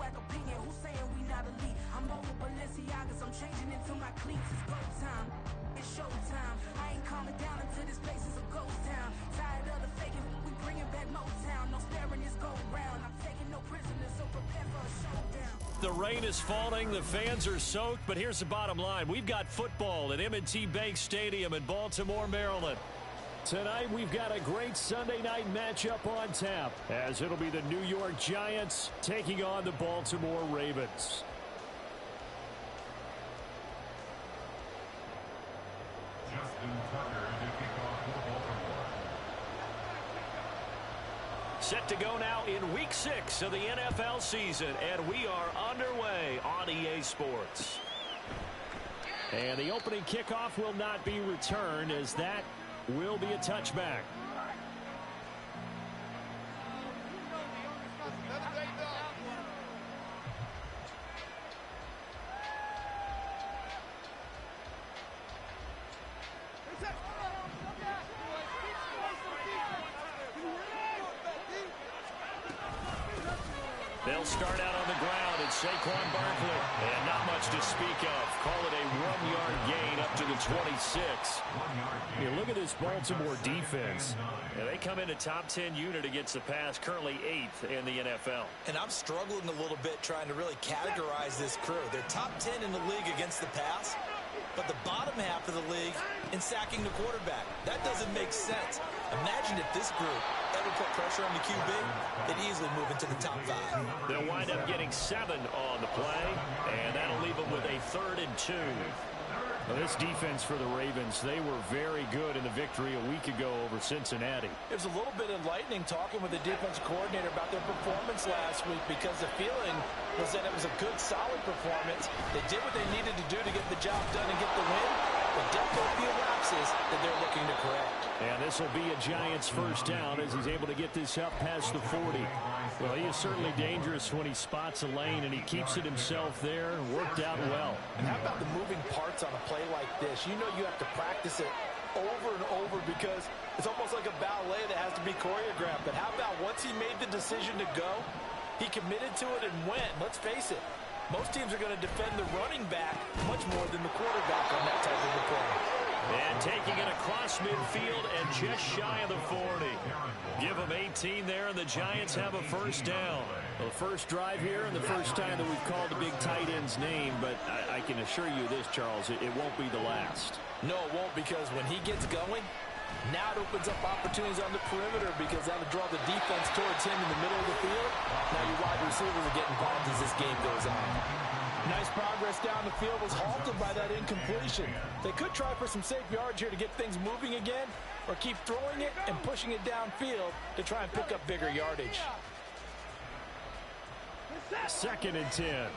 whack opinion. Who's saying we not elite? I'm over Balenciagas, I'm changing into my cleats. It's go time, it's showtime. I ain't calming down until this place is a ghost town. Tired of the faking, we bringing back Motown. No sparing this go round. I'm taking no prisoners, so prepare for a showdown. The rain is falling, the fans are soaked, but here's the bottom line. We've got football at M&T Bank Stadium in Baltimore, Maryland. Tonight, we've got a great Sunday night matchup on tap, as it'll be the New York Giants taking on the Baltimore Ravens. Set to go now in Week 6 of the NFL season, and we are underway on EA Sports. And the opening kickoff will not be returned, as that will be a touchback. They'll start out on the ground. It's Saquon Barkley. And not much to speak of. Call it a 1-yard gain up to the 26. You look at this Baltimore defense. Yeah, they come in a top 10 unit against the pass, currently 8th in the NFL. And I'm struggling a little bit trying to really categorize this crew. They're top 10 in the league against the pass, but the bottom half of the league in sacking the quarterback. That doesn't make sense. Imagine if this group ever put pressure on the QB, they'd easily move into the top 5. They'll wind up getting 7 on the play, and that'll leave them with a 3rd and 2. Well, this defense for the Ravens, they were very good in the victory a week ago over Cincinnati. It was a little bit enlightening talking with the defensive coordinator about their performance last week, because the feeling was that it was a good, solid performance. They did what they needed to do to get the job done and get the win, but definitely a few lapses that they're looking to correct. And this will be a Giants first down as he's able to get this up past the 40. Well, he is certainly dangerous when he spots a lane, and he keeps it himself there and worked out well. And how about the moving parts on a play like this? You know you have to practice it over and over, because it's almost like a ballet that has to be choreographed. But how about once he made the decision to go, he committed to it and went. Let's face it, most teams are going to defend the running back much more than the quarterback on that type of a play. And taking it across midfield and just shy of the 40. Give them 18 there, and the Giants have a first down. Well, the first drive here and the first time that we've called the big tight end's name, but I can assure you this, Charles, it won't be the last. No, it won't, because when he gets going, now it opens up opportunities on the perimeter, because that'll draw the defense towards him in the middle of the field. Now your wide receivers are getting bombed as this game goes on. Nice progress down the field was halted by that incompletion. They could try for some safe yards here to get things moving again, or keep throwing it and pushing it downfield to try and pick up bigger yardage. 2nd and 10.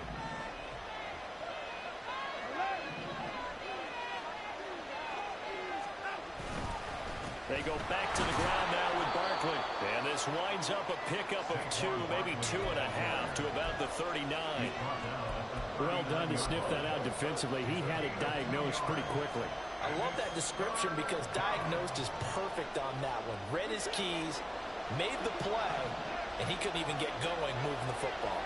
They go back to the ground now with Barkley. And this winds up a pickup of 2, maybe 2.5 to about the 39. Well done to sniff that out defensively. He had it diagnosed pretty quickly. I love that description, because diagnosed is perfect on that one. Read his keys, made the play, and he couldn't even get going moving the football.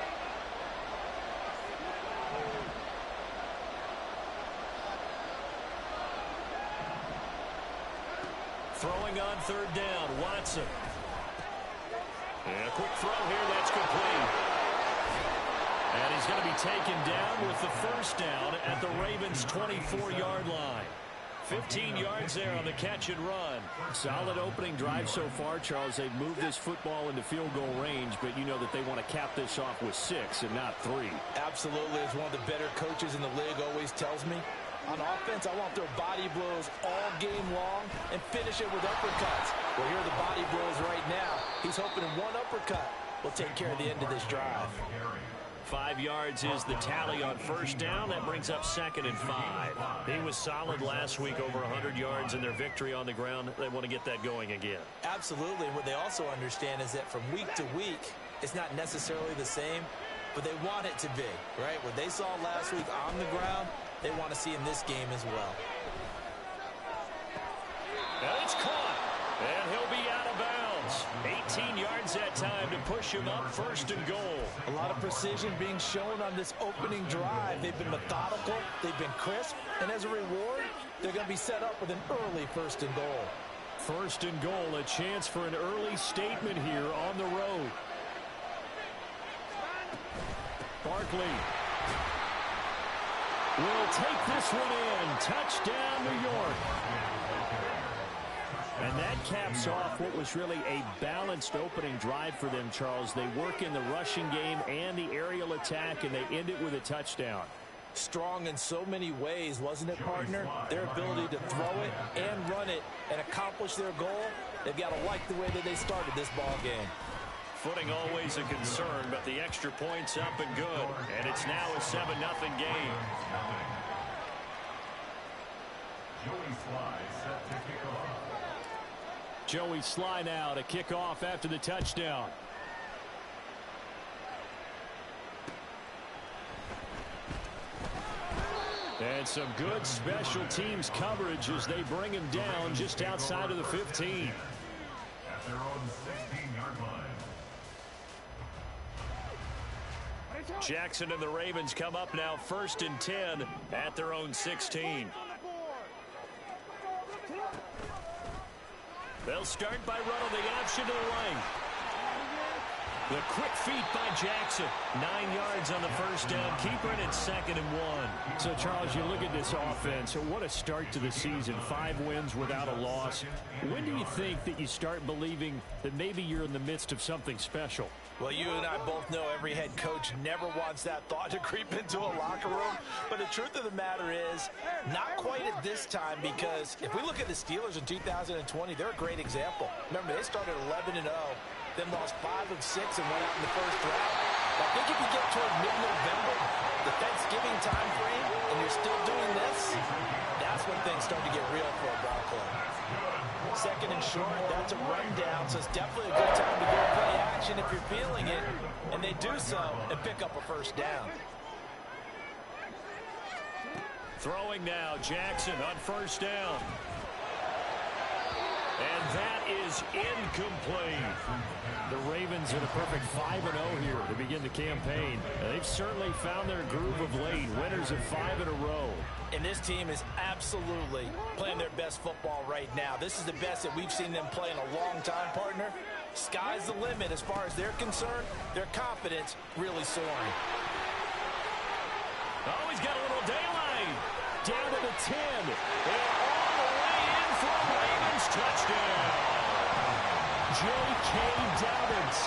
Throwing on 3rd down, Watson. And a quick throw here, that's complete. And he's going to be taken down with the first down at the Ravens' 24-yard line. 15 yards there on the catch and run. Solid opening drive so far, Charles. They've moved this football into field goal range, but you know that they want to cap this off with 6 and not 3. Absolutely. As one of the better coaches in the league always tells me, on offense, I want their body blows all game long and finish it with uppercuts. Well, here are the body blows right now. He's hoping one uppercut will take care of the end of this drive. 5 yards is the tally on first down. That brings up 2nd and 5. He was solid last week, over 100 yards in their victory on the ground. They want to get that going again. Absolutely. And what they also understand is that from week to week, it's not necessarily the same, but they want it to be, right? What they saw last week on the ground, they want to see in this game as well. And it's caught. And he'll be out of bounds. 18 yards that time to push him up 1st and goal. A lot of precision being shown on this opening drive. They've been methodical, they've been crisp, and as a reward, they're going to be set up with an early 1st and goal. 1st and goal, a chance for an early statement here on the road. Barkley will take this one in. Touchdown, New York. And that caps off what was really a balanced opening drive for them, Charles. They work in the rushing game and the aerial attack, and they end it with a touchdown. Strong in so many ways, wasn't it, partner? Their ability to throw it and run it and accomplish their goal, they've got to like the way that they started this ball game. Footing always a concern, but the extra point's up and good. And it's now a 7-0 game. Joey Sly now to kick off after the touchdown. And some good special teams coverage as they bring him down just outside of the 15. At their own 16-yard line. Jackson and the Ravens come up now 1st and 10 at their own 16. They'll start by running the option to the right. The quick feet by Jackson. 9 yards on the 1st down. Keeper it at 2nd and 1. So, Charles, you look at this offense. What a start to the season. 5 wins without a loss. When do you think that you start believing that maybe you're in the midst of something special? Well, you and I both know every head coach never wants that thought to creep into a locker room. But the truth of the matter is, not quite at this time, because if we look at the Steelers in 2020, they're a great example. Remember, they started 11-0, then lost 5 of 6 and went out in the 1st round. I think if you get toward mid-November, the Thanksgiving time frame, and you're still doing this, that's when things start to get real for a Bronco. 2nd and short, that's a rundown, so it's definitely a good time to go play action if you're feeling it, and they do so and pick up a 1st down. Throwing now, Jackson on 1st down. And that is incomplete. The Ravens are the perfect 5-0 here to begin the campaign. They've certainly found their groove of late. Winners of 5 in a row. And this team is absolutely playing their best football right now. This is the best that we've seen them play in a long time, partner. Sky's the limit as far as they're concerned. Their confidence really soaring. Oh, he's got a little daylight. Down to the 10. And all the way in for a Ravens touchdown. J.K. Dobbins.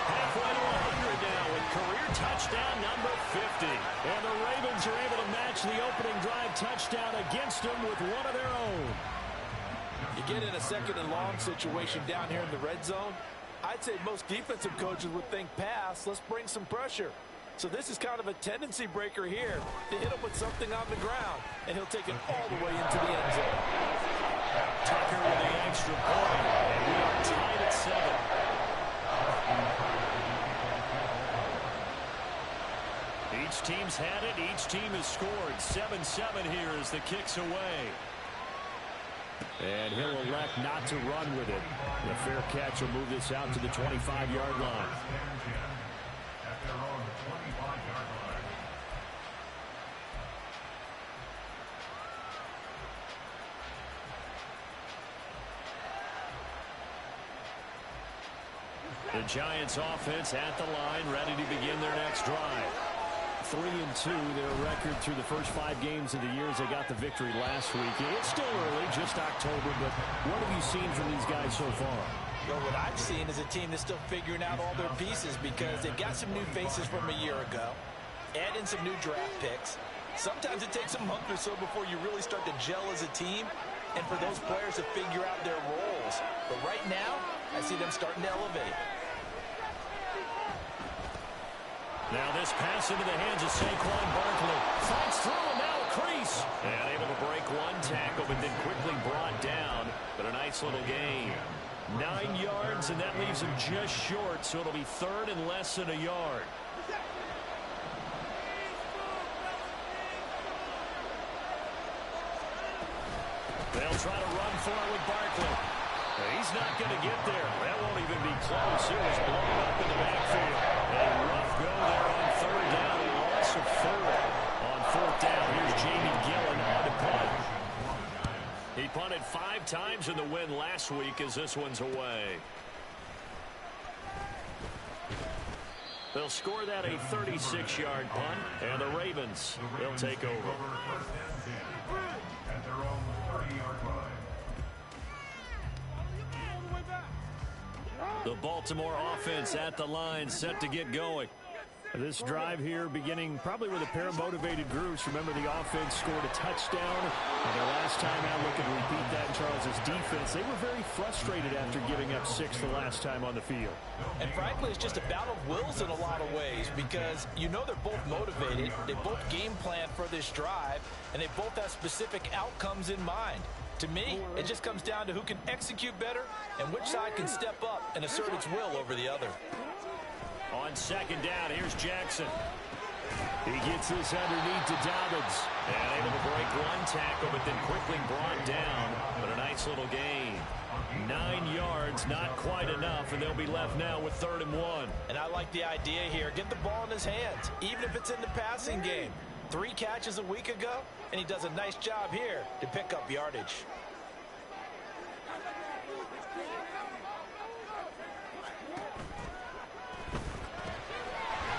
Halfway to 100 now with career touchdown number 50. And the Ravens are able to match the opening drive touchdown against them with one of their own. You get in a 2nd and long situation down here in the red zone, I'd say most defensive coaches would think pass, let's bring some pressure. So this is kind of a tendency breaker here to hit him with something on the ground, and he'll take it all the way into the end zone. Tucker with the extra point, and we are tied at 7. Each team's had it. Each team has scored. 7-7 here as the kick's away. And he'll elect not to run with it. The fair catch will move this out to the 25-yard line. At their own 25-yard line. The Giants offense at the line, ready to begin their next drive. 3-2, their record through the first 5 games of the year as they got the victory last week. It's still early, just October, but what have you seen from these guys so far? Well, what I've seen is a team that's still figuring out all their pieces because they've got some new faces from a year ago, add in some new draft picks. Sometimes it takes a month or so before you really start to gel as a team and for those players to figure out their roles. But right now, I see them starting to elevate. Now this pass into the hands of Saquon Barkley. Fights through and now a crease. And able to break one tackle, but then quickly brought down. But a nice little gain. 9 yards, and that leaves him just short, so it'll be 3rd and less than a yard. They'll try to run for it with Barkley. He's not going to get there. That won't even be close. It was blown up in the backfield. A rough go there on third down. A loss of 4. On fourth down, here's Jamie Gillen on the punt. He punted 5 times in the win last week as this one's away. They'll score that a 36-yard punt, and the Ravens, they'll take over. At their own 30-yard line. The Baltimore offense at the line, set to get going. This drive here beginning probably with a pair of motivated groups. Remember, the offense scored a touchdown. And their last time out, looking to repeat that in Charles's defense. They were very frustrated after giving up 6 the last time on the field. And frankly, it's just a battle of wills in a lot of ways because you know they're both motivated. They both game plan for this drive, and they both have specific outcomes in mind. To me, it just comes down to who can execute better and which side can step up and assert its will over the other. On second down, here's Jackson. He gets this underneath to Dobbins. And able to break one tackle, but then quickly brought down. But a nice little gain. 9 yards, not quite enough, and they'll be left now with 3rd and 1. And I like the idea here. Get the ball in his hands, even if it's in the passing game. 3 catches a week ago, and he does a nice job here to pick up yardage.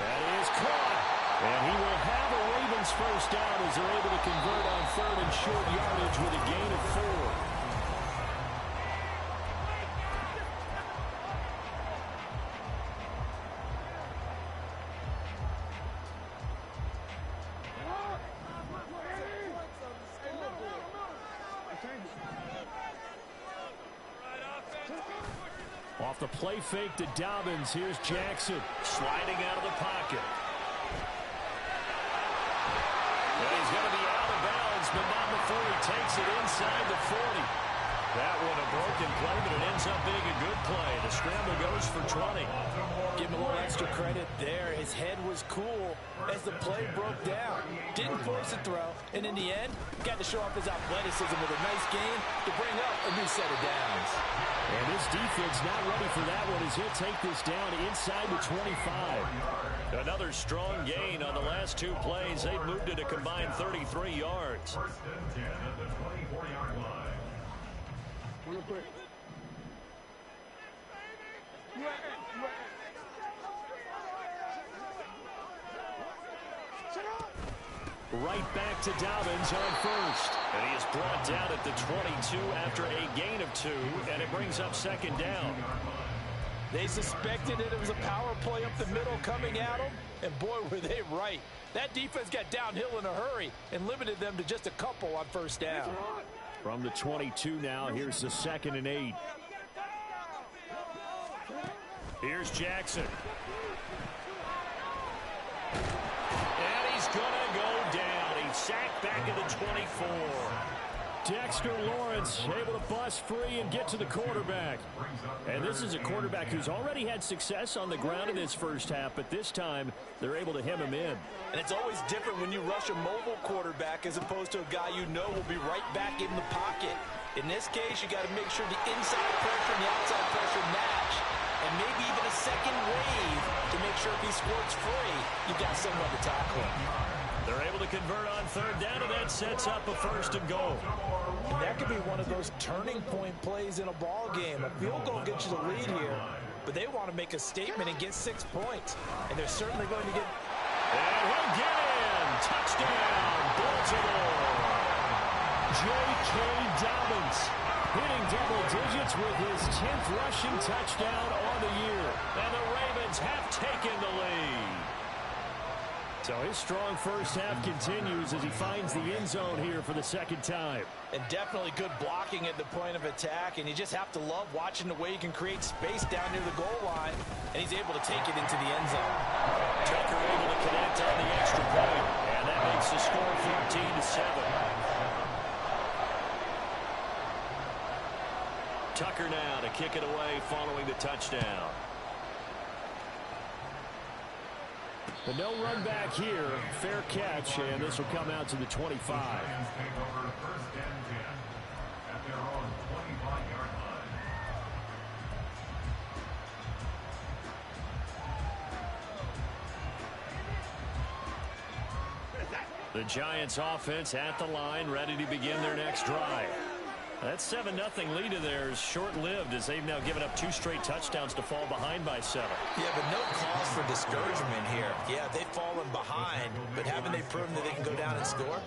That is caught. And he will have a Ravens first down as they're able to convert on 3rd and short yardage with a gain of 4. Off the play fake to Dobbins, here's Jackson. Sliding out of the pocket. And he's going to be out of bounds, but not before he takes it inside the 40. That one a broken play, but it ends up being a good play. The scramble goes for 20. Give him a little extra credit there. His head was cool as the play broke down. Didn't force a throw, and in the end, got to show off his athleticism with a nice gain to bring up a new set of downs. And this defense not ready for that one as he'll take this down inside the 25. Another strong gain on the last 2 plays. They've moved it a combined 33 yards. 1st and 10 at the 24-yard line. Right back to Dobbins on 1st. And he is brought down at the 22 after a gain of 2, and it brings up 2nd down. They suspected it was a power play up the middle coming at them, and boy, were they right. That defense got downhill in a hurry and limited them to just a couple on 1st down. From the 22 now, here's the 2nd and 8. Here's Jackson. And he's going to go down. He's sacked back at the 24. Dexter Lawrence able to bust free and get to the quarterback. And this is a quarterback who's already had success on the ground in this first half, but this time they're able to hem him in. And it's always different when you rush a mobile quarterback as opposed to a guy you know will be right back in the pocket. In this case, you got to make sure the inside pressure and the outside pressure match, and maybe even a second wave to make sure if he squirts free, you got someone to tackle him. They're able to convert on 3rd down, and that sets up a 1st and goal. And that could be one of those turning point plays in a ball game. A field goal gets you the lead here, but they want to make a statement and get 6 points. And they're certainly going to get... And he'll get in! Touchdown, Baltimore! J.K. Dobbins hitting double digits with his 10th rushing touchdown on the year. And the Ravens have taken the lead. So his strong first half continues as he finds the end zone here for the 2nd time. And definitely good blocking at the point of attack, and you just have to love watching the way he can create space down near the goal line, and he's able to take it into the end zone. Tucker able to connect on the extra point, and that makes the score 14-7. Tucker now to kick it away following the touchdown. The no run back here, fair catch, and this will come out to the 25. Take over 1st and 10 at their own 25-yard line. The Giants offense at the line, ready to begin their next drive. That 7-0 lead of theirs short-lived as they've now given up 2 straight touchdowns to fall behind by 7. Yeah, but no cause for discouragement here. Yeah, they've fallen behind, but haven't they proven that they can go down and score?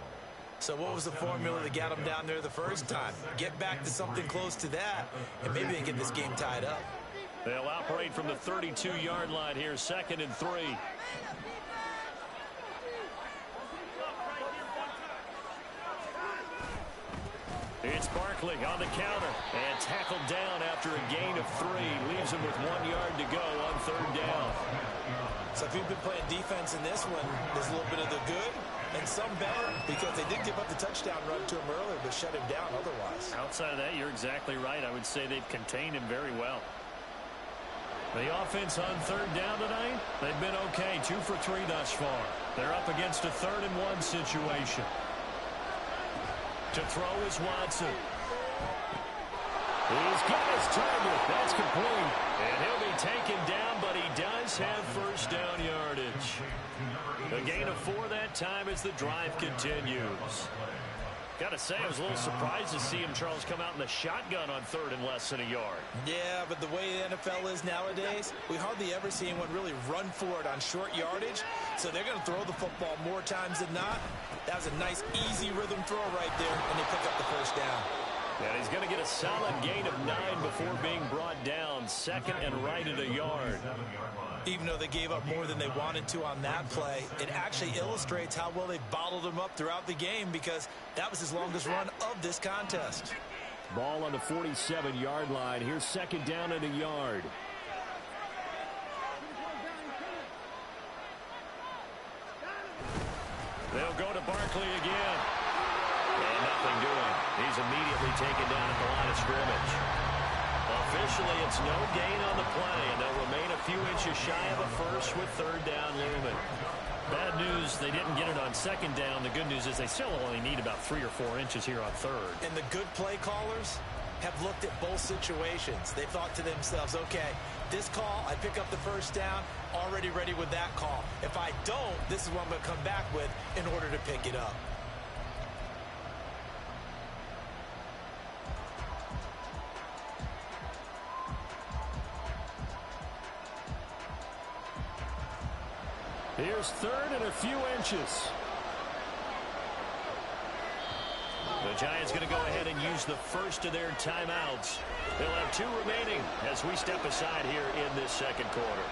So what was the formula that got them down there the first time? Get back to something close to that, and maybe they can get this game tied up. They'll operate from the 32-yard line here, 2nd and 3. It's Barkley on the counter and tackled down after a gain of 3. Leaves him with 1 yard to go on 3rd down. So if you've been playing defense in this one, there's a little bit of the good and some better because they did give up the touchdown run to him earlier but shut him down otherwise. Outside of that, you're exactly right. I would say they've contained him very well. The offense on 3rd down tonight, they've been okay. 2 for 3 thus far. They're up against a 3rd and 1 situation. To throw is Watson. He's got his target. That's complete. And he'll be taken down, but he does have 1st down yardage. A gain of 4 that time as the drive continues. Got to say, I was a little surprised to see him, Charles, come out in the shotgun on 3rd and less than a yard. Yeah, but the way the NFL is nowadays, we hardly ever see anyone really run for it on short yardage. So they're going to throw the football more times than not. That was a nice, easy rhythm throw right there, and they pick up the 1st down. And he's going to get a solid gain of 9 before being brought down. 2nd and right at a yard. Even though they gave up more than they wanted to on that play, it actually illustrates how well they bottled him up throughout the game because that was his longest run of this contest. Ball on the 47-yard line. Here's 2nd down and a yard. They'll go to Barkley again. And nothing doing. He's immediately taken down at the line of scrimmage. Officially, it's no gain on the play, and they'll remain a few inches shy of a first with 3rd down looming. Bad news, they didn't get it on 2nd down. The good news is they still only need about 3 or 4 inches here on 3rd. And the good play callers have looked at both situations. They thought to themselves, okay, this call, I pick up the 1st down, already ready with that call. If I don't, this is what I'm going to come back with in order to pick it up. Here's 3rd and a few inches. The Giants going to go ahead and use the first of their timeouts. They'll have 2 remaining as we step aside here in this 2nd quarter.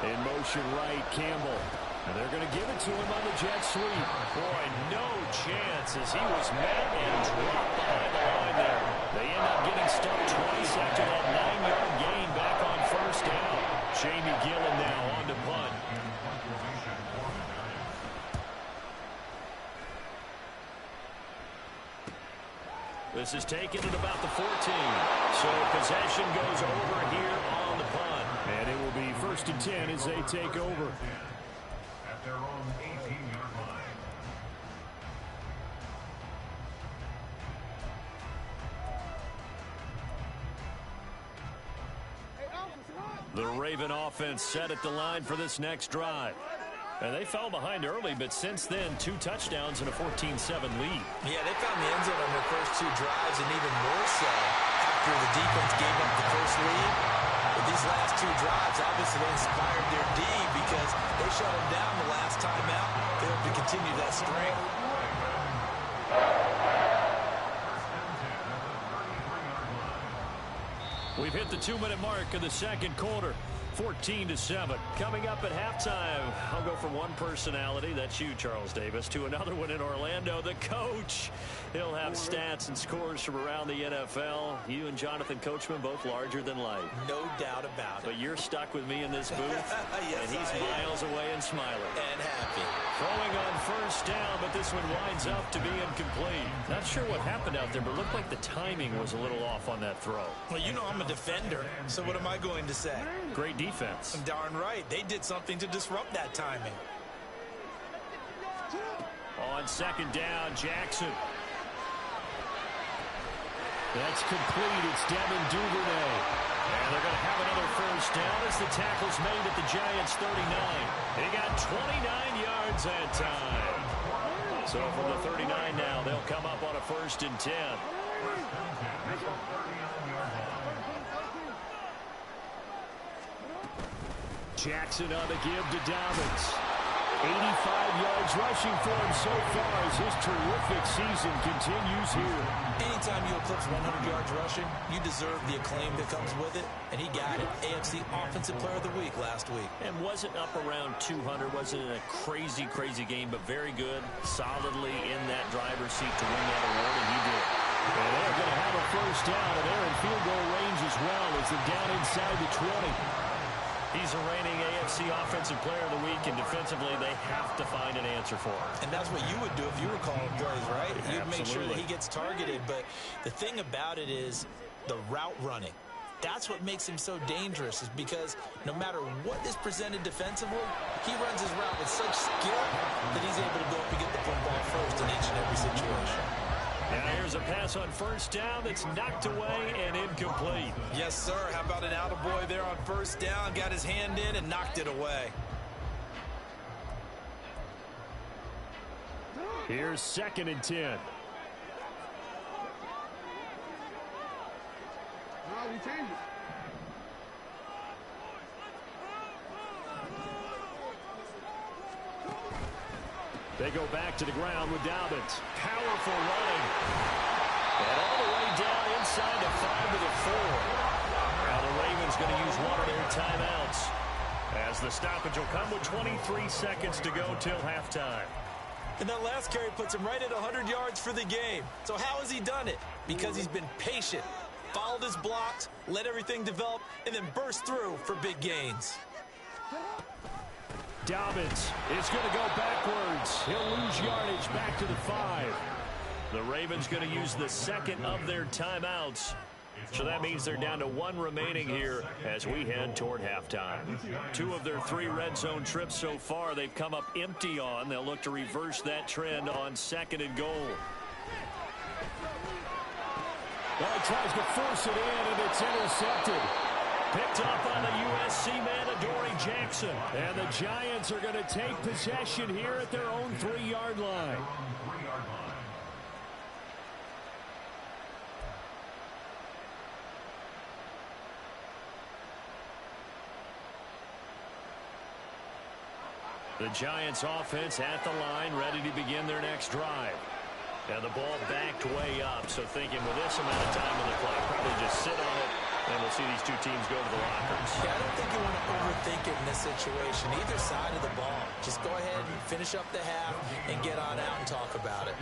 In motion right, Campbell. And they're going to give it to him on the jet sweep. Boy, no chance as he was met and dropped behind the line there. They end up getting stuck twice after that 9-yard gain back on 1st down. Jamie Gillen now on to punt. This is taken at about the 14. So possession goes over here on the punt. And it will be 1st and 10 as they take over. At their own 18-yard line. The Raven offense set at the line for this next drive. And they fell behind early, but since then, 2 touchdowns and a 14-7 lead. Yeah, they found the end zone on their first 2 drives, and even more so after the defense gave up the first lead. But these last 2 drives obviously inspired their D because they shut them down the last time out. They hope to continue that string. We've hit the 2-minute mark of the 2nd quarter. 14-7. Coming up at halftime, I'll go from one personality, that's you, Charles Davis, to another one in Orlando, the coach. He'll have stats and scores from around the NFL. You and Jonathan Coachman both larger than life. No doubt about it. But you're stuck with me in this booth, yes, and he's miles away and smiling. And happy. Throwing on 1st down, but this one winds up to be incomplete. Not sure what happened out there, but it looked like the timing was a little off on that throw. Well, you know I'm a defender, so what am I going to say? Great defense. Darn right. They did something to disrupt that timing. On second down, Jackson. That's complete. It's Devin Duvernay. And they're going to have another first down as the tackle's made at the Giants' 39. He got 29 yards that time. So from the 39 now, they'll come up on a 1st and 10. Jackson on the give to Dobbins. 85 yards rushing for him so far as his terrific season continues here. Anytime you eclipse 100 yards rushing, you deserve the acclaim that comes with it, and he got it. AFC Offensive Player of the Week last week. And wasn't up around 200, wasn't a crazy, crazy game, but very good, solidly in that driver's seat to win that award, and he did. And they're going to have a first down, and they're in field goal range as well as they're down inside the 20. He's a reigning AFC Offensive Player of the Week, and defensively they have to find an answer for him. And that's what you would do if you were calling plays, right? Yeah, you'd make sure that absolutely. he gets targeted. But the thing about it is the route running. That's what makes him so dangerous, is because no matter what is presented defensively, he runs his route with such skill that he's able to go up and get the football first in each and every situation. Now here's a pass on first down that's knocked away and incomplete. Yes, sir. How about an attaboy there on first down? Got his hand in and knocked it away. Here's 2nd and 10. They go back to the ground with Dobbins. Powerful running. And all the way down inside the 5 to the 4. Now the Ravens going to use one of their timeouts, as the stoppage will come with 23 seconds to go till halftime. And that last carry puts him right at 100 yards for the game. So how has he done it? Because he's been patient, followed his blocks, let everything develop, and then burst through for big gains. Dobbins is going to go backwards. He'll lose yardage back to the 5. The Ravens going to use the second of their timeouts. So that means they're down to 1 remaining here as we head toward halftime. 2 of their 3 red zone trips so far they've come up empty on. They'll look to reverse that trend on 2nd and goal. Well, he tries to force it in, and it's intercepted. Picked up on the USC man, Adoree Jackson. And the Giants are going to take possession here at their own 3-yard line. The Giants offense at the line, ready to begin their next drive. And the ball backed way up, so thinking with this amount of time on the clock, probably just sit on it, and we'll see these 2 teams go to the lockers. Yeah, I don't think you want to overthink it in this situation. Either side of the ball. Just go ahead and finish up the half and get on out and talk about it.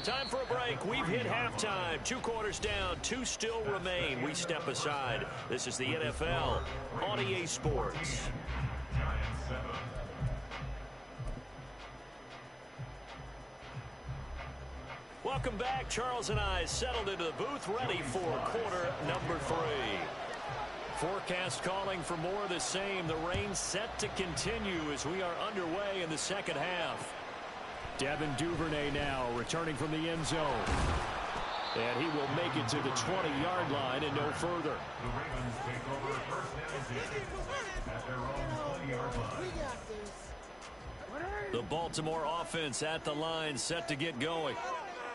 Time for a break. We've hit halftime. 2 quarters down, 2 still remain. We step aside. This is the NFL on EA Sports. Welcome back. Charles and I settled into the booth, ready for quarter number 3. Forecast calling for more of the same. The rain set to continue as we are underway in the second half. Devin Duvernay now returning from the end zone. And he will make it to the 20-yard line and no further. The Ravens take over first and 10 at their own 20-yard line. The Baltimore offense at the line, set to get going.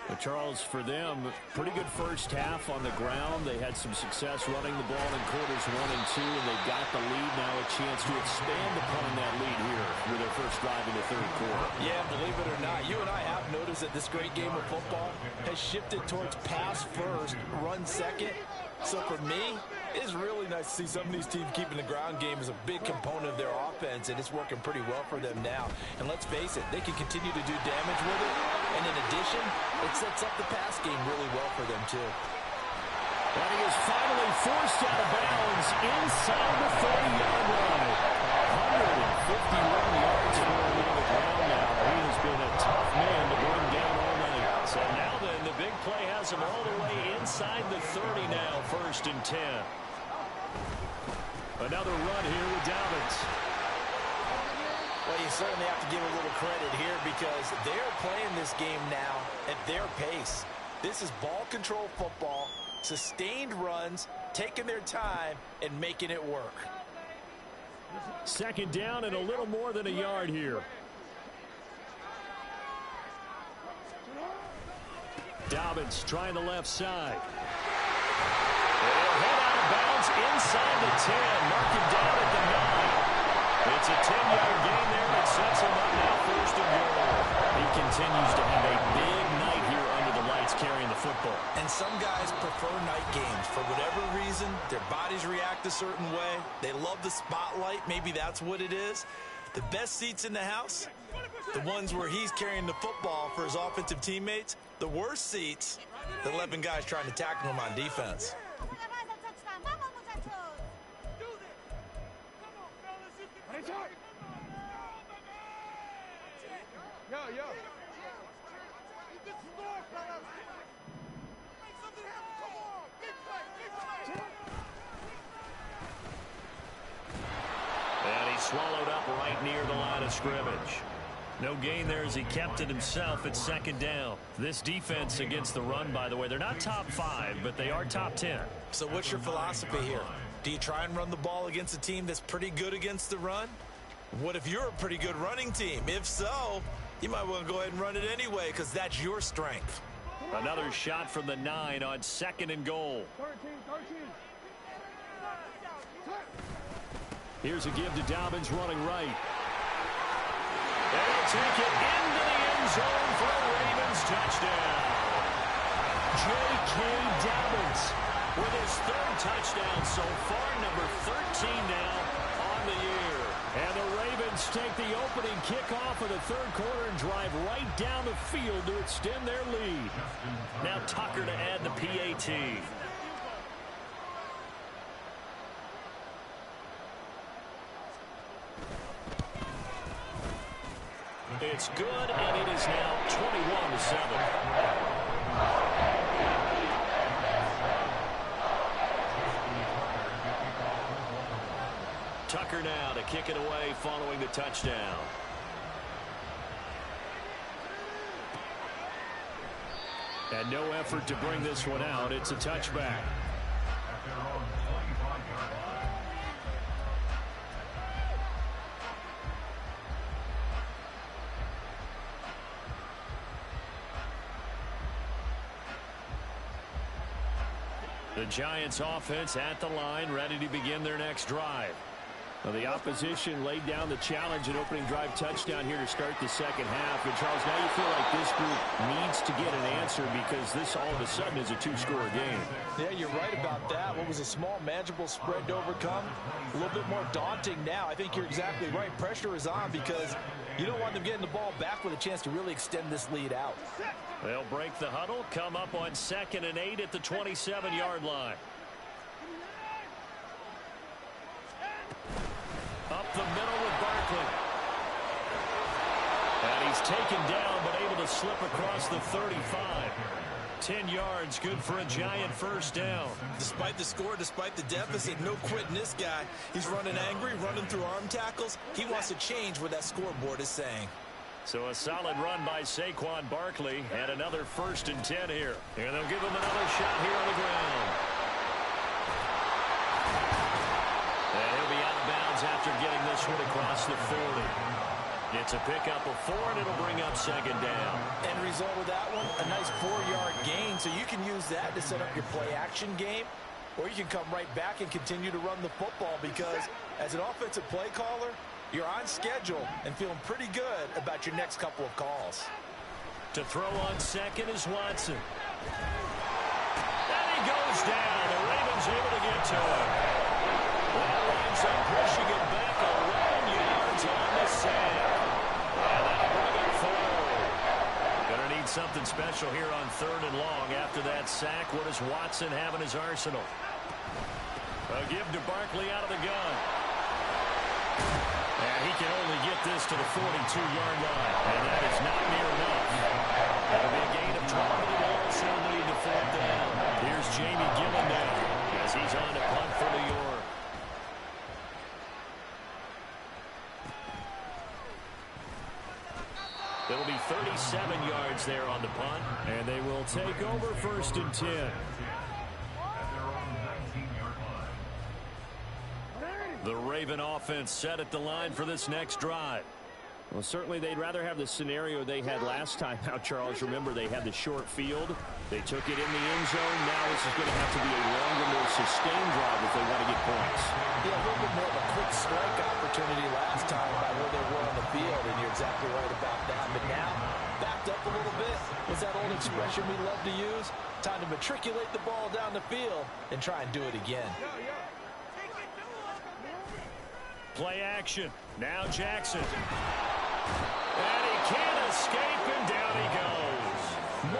But Charles, for them, pretty good first half on the ground. They had some success running the ball in quarters 1 and 2, and they've got the lead now, a chance to expand upon that lead here with their first drive in the 3rd quarter. Yeah, believe it or not, you and I have noticed that this great game of football has shifted towards pass first, run second. So for me, it's really nice to see some of these teams keeping the ground game as a big component of their offense, and it's working pretty well for them now. And let's face it, they can continue to do damage with it. And in addition, it sets up the pass game really well for them, too. And he is finally forced out of bounds inside the 30-yard line. 151 yards for him on the ground now. He has been a tough man to bring down all night. So now then, the big play has him all the way inside the 30 now, 1st and 10. Another run here with Dobbins. Well, you certainly have to give a little credit here because they're playing this game now at their pace. This is ball control football, sustained runs, taking their time, and making it work. Second down and a little more than a yard here. Dobbins trying the left side. They'll head out of bounds inside the 10. Mark him down at the 9. It's a 10-yard gain there that sets him up now first and goal. He continues to have a big night here under the lights carrying the football. And some guys prefer night games. For whatever reason, their bodies react a certain way. They love the spotlight. Maybe that's what it is. The best seats in the house, the ones where he's carrying the football for his offensive teammates. The worst seats, the 11 guys trying to tackle him on defense. And he's swallowed up right near the line of scrimmage. No gain there as he kept it himself at second down. This defense against the run, by the way, they're not top 5, but they are top 10. So what's your philosophy here? Do you try and run the ball against a team that's pretty good against the run? What if you're a pretty good running team? If so, you might want to go ahead and run it anyway because that's your strength. Another shot from the 9 on second and goal. Here's a give to Dobbins running right. They'll take it into the end zone for a Ravens touchdown. J.K. Dobbins with his 3rd touchdown so far, number 13 now on the year. And the Ravens take the opening kickoff of the 3rd quarter and drive right down the field to extend their lead. Now Tucker to add the PAT. It's good, and it is now 21-7. Tucker now to kick it away following the touchdown. And no effort to bring this one out. It's a touchback. The Giants offense at the line, ready to begin their next drive. Well, the opposition laid down the challenge and opening drive touchdown here to start the second half. And Charles, now you feel like this group needs to get an answer because this all of a sudden is a 2-score game. Yeah, you're right about that. What was a small, manageable spread to overcome? A little bit more daunting now. I think you're exactly right. Pressure is on because you don't want them getting the ball back with a chance to really extend this lead out. They'll break the huddle, come up on 2nd and 8 at the 27-yard line. Up the middle with Barkley. And he's taken down, but able to slip across the 35. 10 yards, good for a Giant first down. Despite the score, despite the deficit, no quitting this guy. He's running angry, running through arm tackles. He wants to change what that scoreboard is saying. So a solid run by Saquon Barkley and another 1st and 10 here. And they'll give him another shot here on the ground. And he'll be out of bounds after getting this one across the 40. It's a pickup of 4, and it'll bring up 2nd down. End result of that one, a nice 4-yard gain. So you can use that to set up your play-action game, or you can come right back and continue to run the football because as an offensive play caller, you're on schedule and feeling pretty good about your next couple of calls. To throw on 2nd is Watson. And he goes down. The Ravens able to get to him. That winds up pushing it back 11 yards on the sack. And that'll bring it forward. Gonna need something special here on 3rd and long after that sack. What does Watson have in his arsenal? A give to Barkley out of the gun. And he can only get this to the 42-yard line. And that is not near enough. That'll be a gain of 12, but it'll also lead to 4th down. Here's Jamie Gillen now as he's on to punt for New York. It'll be 37 yards there on the punt. And they will take over 1st and 10. At their own 19-yard line. The Raven offense set at the line for this next drive. Well, certainly they'd rather have the scenario they had last time out, Charles. Remember, they had the short field. They took it in the end zone. Now this is going to have to be a longer, more sustained drive if they want to get points. Yeah, a little bit more of a quick strike opportunity last time by where they were on the field, and you're exactly right about that. But now, backed up a little bit. What's that old expression we love to use? Time to matriculate the ball down the field and try and do it again. Play action. Now Jackson. And he can't escape, and down he goes.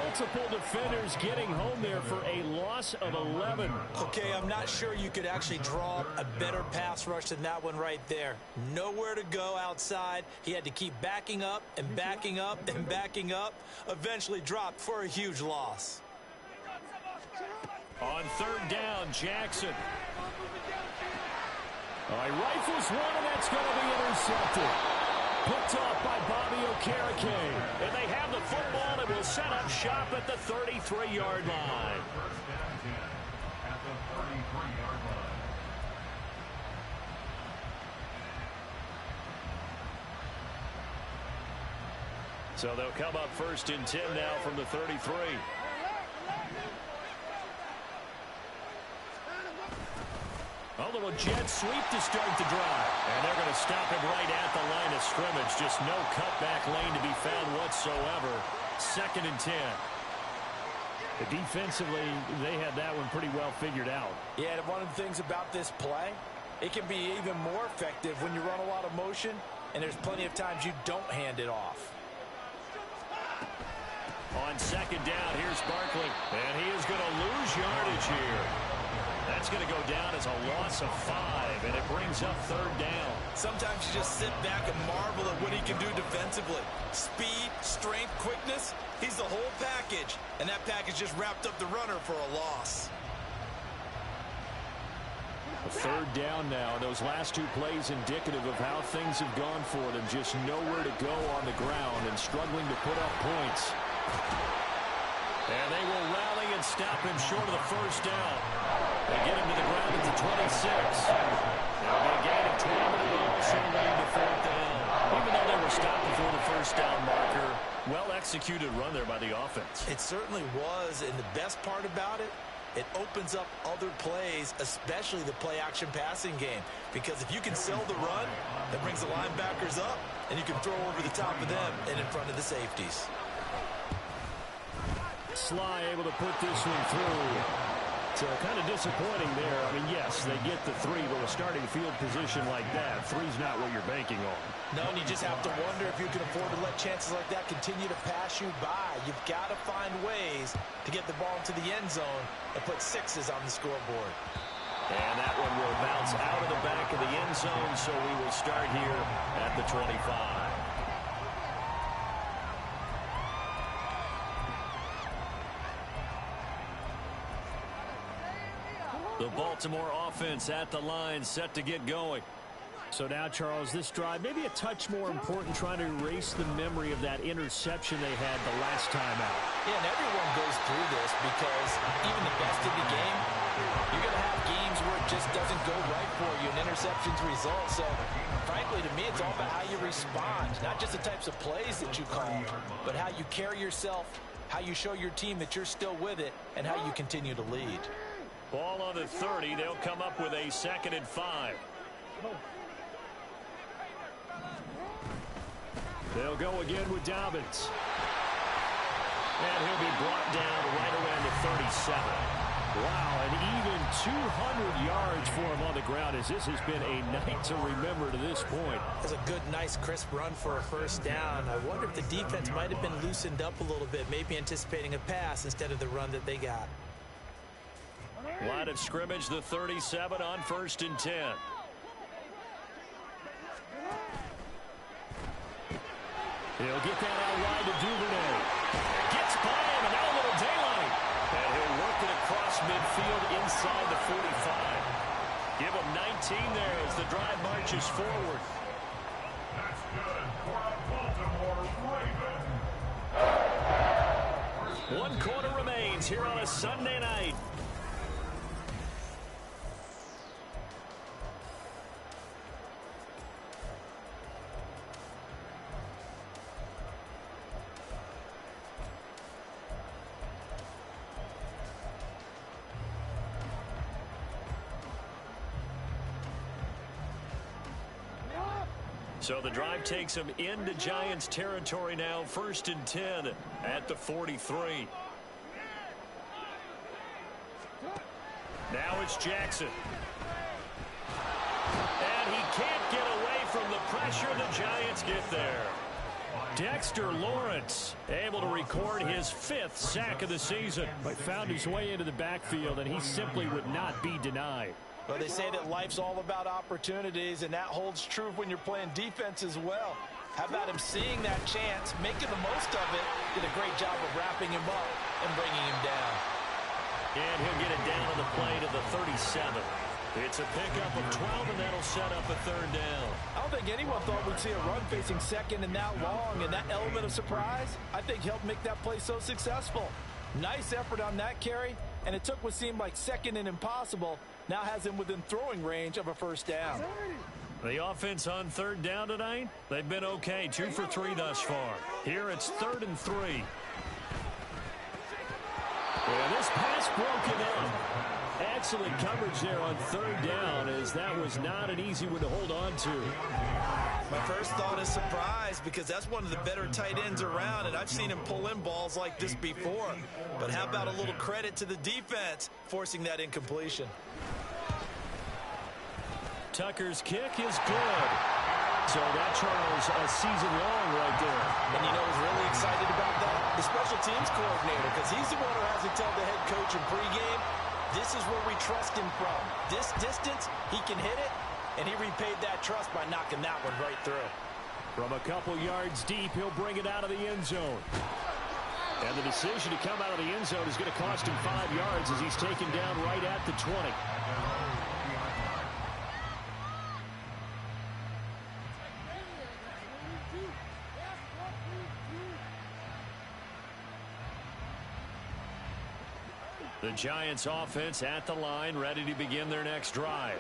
Multiple defenders getting home there for a loss of 11. Okay, I'm not sure you could actually draw a better pass rush than that one right there. Nowhere to go outside. He had to keep backing up and backing up and backing up. Eventually dropped for a huge loss. On 3rd down, Jackson. He rifles one, and that's going to be intercepted. Picked off by Bobby Okereke. And they have the football and will set up shop at the 33-yard line. 1st and 10 at the 33-yard line. So they'll come up 1st and 10 now from the 33. A little jet sweep to start the drive. And they're going to stop him right at the line of scrimmage. Just no cutback lane to be found whatsoever. 2nd and 10. Defensively, they had that one pretty well figured out. Yeah, and one of the things about this play, it can be even more effective when you run a lot of motion, and there's plenty of times you don't hand it off. On 2nd down, here's Barkley. And he is going to lose yardage here. That's going to go down as a loss of 5, and it brings up 3rd down. Sometimes you just sit back and marvel at what he can do defensively. Speed, strength, quickness, he's the whole package. And that package just wrapped up the runner for a loss. 3rd down now. Those last 2 plays indicative of how things have gone for them. Just nowhere to go on the ground and struggling to put up points. And they will rally and stop him short of the 1st down. They get him to the ground at the 26. There'll be a gain of 12, and it will also lead to 4th down. Even though they were stopped before the 1st down marker, well-executed run there by the offense. It certainly was, and the best part about it, it opens up other plays, especially the play-action passing game. Because if you can sell the run, that brings the linebackers up, and you can throw over the top of them and in front of the safeties. Sly able to put this one through. So kind of disappointing there. I mean, yes, they get the 3, but with starting field position like that, 3's not what you're banking on. No, and you just have to wonder if you can afford to let chances like that continue to pass you by. You've got to find ways to get the ball into the end zone and put 6s on the scoreboard. And that one will bounce out of the back of the end zone, so we will start here at the 25. The Baltimore offense at the line, set to get going. So now, Charles, this drive maybe a touch more important, trying to erase the memory of that interception they had the last time out. Yeah, and everyone goes through this because even the best in the game, you're going to have games where it just doesn't go right for you, and interceptions result. So, frankly, to me, it's all about how you respond, not just the types of plays that you call, but how you carry yourself, how you show your team that you're still with it, and how you continue to lead. Ball on the 30. They'll come up with a 2nd and 5. They'll go again with Dobbins. And he'll be brought down right around the 37. Wow, and even 200 yards for him on the ground, as this has been a night to remember to this point. That's a good, nice, crisp run for a 1st down. I wonder if the defense might have been loosened up a little bit, maybe anticipating a pass instead of the run that they got. Line of scrimmage, the 37 on 1st and 10. He'll get that out wide to Duvernay. Gets by him, and now a little daylight. And he'll work it across midfield inside the 45. Give him 19 there as the drive marches forward. That's good for a Baltimore Ravens. Giants here on a Sunday night. So the drive takes them into Giants territory now, 1st and 10 at the 43. Now it's Jackson. And he can't get away from the pressure. The Giants get there. Dexter Lawrence able to record his 5th sack of the season. But found his way into the backfield, and he simply would not be denied. Well, they say that life's all about opportunities, and that holds true when you're playing defense as well. How about him seeing that chance, making the most of it, did a great job of wrapping him up and bringing him down. And he'll get it down on the play to the 37. It's a pickup of 12, and that'll set up a 3rd down. I don't think anyone thought we'd see a run facing second and that long, and that element of surprise, I think, helped make that play so successful. Nice effort on that carry, and it took what seemed like second and impossible, now has him within throwing range of a 1st down. The offense on 3rd down tonight, they've been okay, 2 for 3 thus far. Here it's 3rd and 3. Yeah, this pass broken up. Excellent coverage there on 3rd down, as that was not an easy one to hold on to. My first thought is surprise, because that's one of the better tight ends around, and I've seen him pull in balls like this before. But how about a little credit to the defense forcing that incompletion? Tucker's kick is good. So that, Charles, a season long right there. And you know who's really excited about that? The special teams coordinator, because he's the one who has to tell the head coach in pregame, this is where we trust him from. This distance, he can hit it, and he repaid that trust by knocking that one right through. From a couple yards deep, he'll bring it out of the end zone. And the decision to come out of the end zone is going to cost him 5 yards as he's taken down right at the 20. The Giants offense at the line, ready to begin their next drive.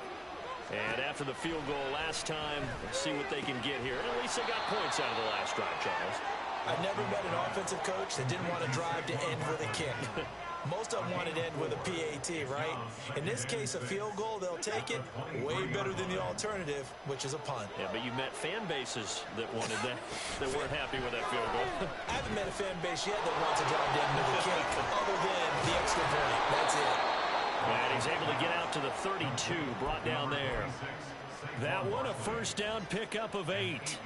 And after the field goal last time, let's see what they can get here. And at least they got points out of the last drive, Charles. I've never met an offensive coach that didn't want to drive to end with a kick. Most of them wanted to end with a PAT, right? In this case, a field goal, they'll take it. Way better than the alternative, which is a punt. Yeah, but you met fan bases that wanted that, that weren't happy with that field goal. I haven't met a fan base yet that wants to drive to end with a kick, other than the extra point. That's it. And he's able to get out to the 32, brought down there. That one, a 1st down pickup of 8.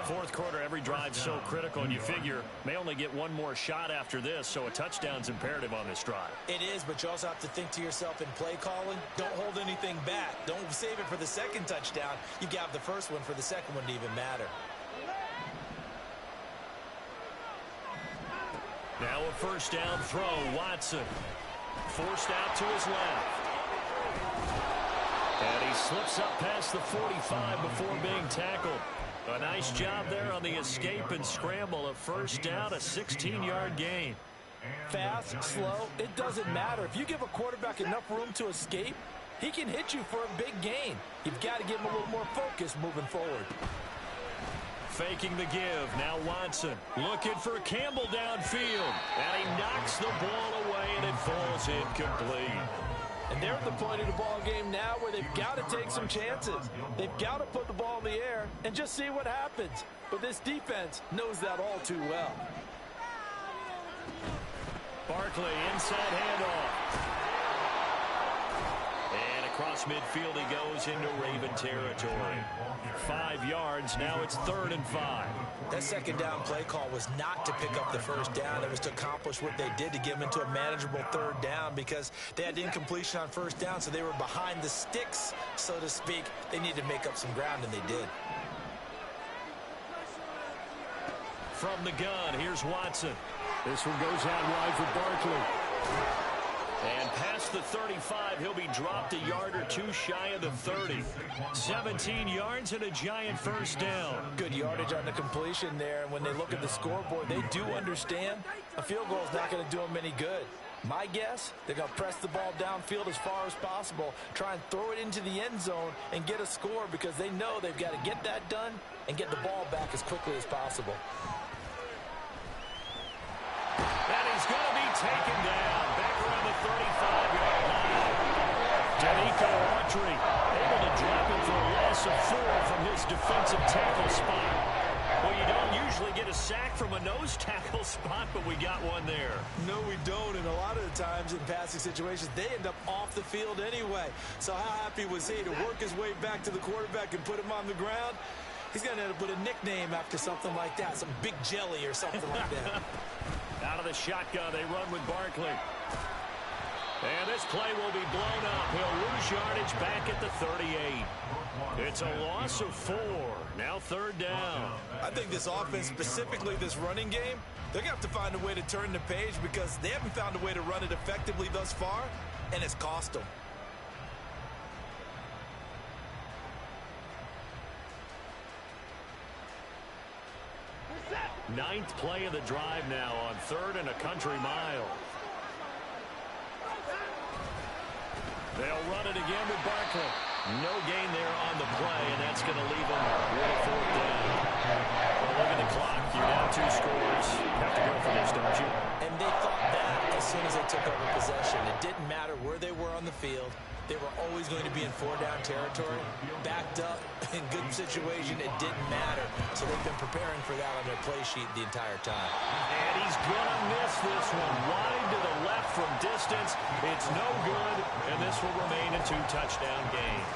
4th quarter, every drive's so critical, and you figure may only get one more shot after this, so a touchdown's imperative on this drive. It is, but you also have to think to yourself in play calling, don't hold anything back. Don't save it for the 2nd touchdown. You got the 1st one for the 2nd one to even matter. Now a 1st down throw, Watson. Forced out to his left. And he slips up past the 45 before being tackled. A nice job there on the escape and scramble. A 1st down, a 16-yard gain. Fast, slow, it doesn't matter. If you give a quarterback enough room to escape, he can hit you for a big gain. You've got to give him a little more focus moving forward. Faking the give. Now Watson looking for Campbell downfield. And he knocks the ball away, and it falls incomplete. And they're at the point of the ball game now where they've got to take some chances. They've got to put the ball in the air and just see what happens. But this defense knows that all too well. Barkley, inside handoff. And across midfield he goes into Raven territory. 5 yards, now it's 3rd and 5. That 2nd down play call was not to pick up the 1st down. It was to accomplish what they did to get them into a manageable 3rd down, because they had incompletion on 1st down, so they were behind the sticks, so to speak. They needed to make up some ground, and they did. From the gun, here's Watson. This one goes out wide for Barkley. And past the 35, he'll be dropped a yard or 2 shy of the 30. 17 yards and a Giant 1st down. Good yardage on the completion there. And when they look at the scoreboard, they do understand a field goal is not going to do them any good. My guess, they're going to press the ball downfield as far as possible, try and throw it into the end zone and get a score because they know they've got to get that done and get the ball back as quickly as possible. And he's going to be taken down back around the 35-yard line. Danico Autry able to drop him for a loss of 4 from his defensive tackle spot. Well, you don't usually get a sack from a nose tackle spot, but we got one there. No, we don't, and a lot of the times in passing situations, they end up off the field anyway. So how happy was he to work his way back to the quarterback and put him on the ground? He's going to end up with a nickname after something like that, some Big Jelly or something like that. Out of the shotgun, they run with Barkley. And this play will be blown up. He'll lose yardage back at the 38. It's a loss of 4. Now 3rd down. I think this offense, specifically this running game, they're going to have to find a way to turn the page because they haven't found a way to run it effectively thus far, and it's cost them. Ninth play of the drive now on 3rd and a country mile. They'll run it again with Barkley. No gain there on the play, and that's going to leave them with a 4th down. Well, look at the clock. You're down 2 scores. You have to go for this, don't you? And they thought that as soon as they took over possession. It didn't matter where they were on the field. They were always going to be in 4-down territory. Backed up, in good situation, it didn't matter. So they've been preparing for that on their play sheet the entire time. And he's going to miss this one. Wide to the left from distance. It's no good, and this will remain a 2-touchdown game.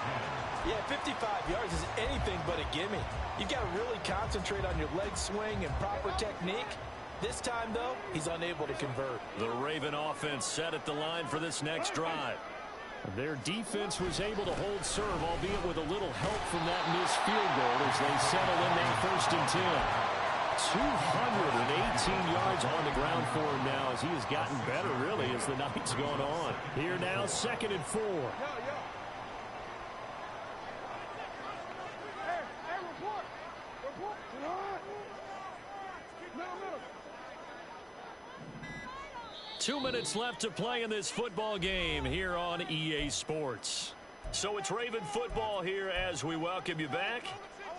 Yeah, 55 yards is anything but a gimme. You've got to really concentrate on your leg swing and proper technique. This time, though, he's unable to convert. The Raven offense set at the line for this next drive. Their defense was able to hold serve, albeit with a little help from that missed field goal as they settle in that 1st and 10. 218 yards on the ground for him now as he has gotten better, really, as the night's gone on. Here now, 2nd and 4. Two minutes left to play in this football game here on EA Sports. So it's Raven football here as we welcome you back.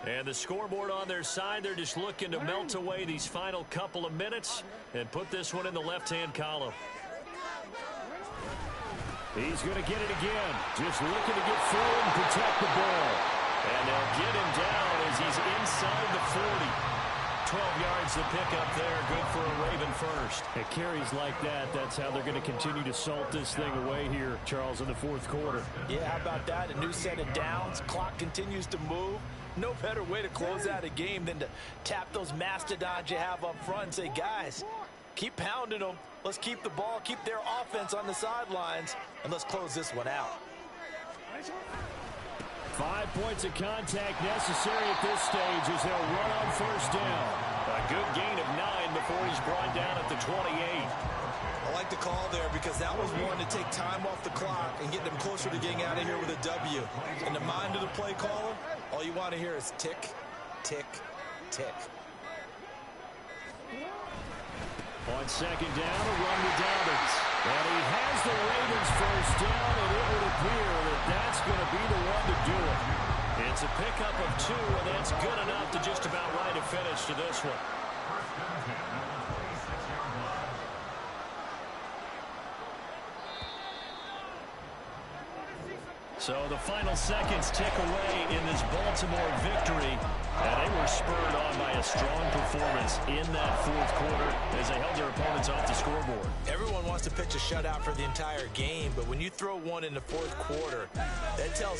And the scoreboard on their side, they're just looking to melt away these final couple of minutes and put this one in the left-hand column. He's going to get it again. Just looking to get forward and protect the ball. And they'll get him down as he's inside the 40. 12 yards to pick up there. Good for a Raven first. At carries like that, that's how they're going to continue to salt this thing away here, Charles, in the 4th quarter. Yeah, how about that? A new set of downs. Clock continues to move. No better way to close out a game than to tap those mastodons you have up front and say, guys, keep pounding them. Let's keep the ball, keep their offense on the sidelines, and let's close this one out. 5 points of contact necessary at this stage as they'll run on 1st down. A good gain of 9 before he's brought down at the 28. I like the call there because that was one to take time off the clock and get them closer to getting out of here with a W. In the mind of the play caller, all you want to hear is tick, tick, tick. On 2nd down, a run to Dobbins. And he has the Ravens 1st down, and it would appear that that's going to be the one to do it. It's a pickup of 2, and that's good enough to just about write a finish to this one. So the final seconds tick away in this Baltimore victory. And they were spurred on by a strong performance in that 4th quarter as they held their opponents off the scoreboard. Everyone wants to pitch a shutout for the entire game, but when you throw one in the 4th quarter, that tells